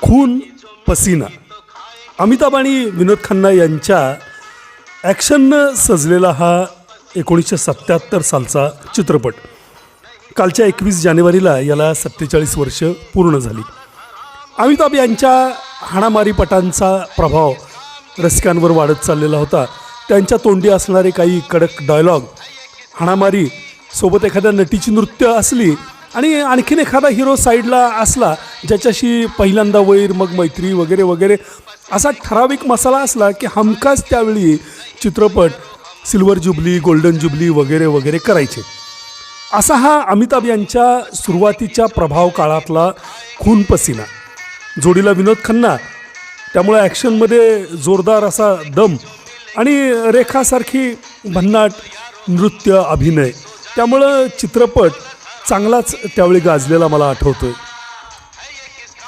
खून पसीना अमिताभ आणि विनोद खन्ना यांच्या ॲक्शननं सजलेला हा 1977 सालचा चित्रपट. कालच्या 21 जानेवारीला याला 47 वर्ष पूर्ण झाली. अमिताभ यांच्या हाणामारीपटांचा प्रभाव रसिकांवर वाढत चाललेला होता. त्यांच्या तोंडी असणारे काही कडक डायलॉग, हाणामारी सोबत एखाद्या नटीची नृत्य असली आणि आणखीन एखादा हिरो साईडला असला ज्याच्याशी पहिल्यांदा वैर मग मैत्री वगैरे वगैरे असा ठराविक मसाला असला की हमखास त्यावेळी चित्रपट सिल्वर जुबली, गोल्डन जुबली वगैरे वगैरे करायचे. असा हा अमिताभ यांच्या सुरुवातीच्या प्रभाव काळातला खून पसीना. जोडीला विनोद खन्ना, त्यामुळे ॲक्शनमध्ये जोरदार असा दम आणि रेखासारखी भन्नाट नृत्य अभिनय, त्यामुळं चित्रपट चांगलाच त्यावेळी गाजलेला मला आठवतोय.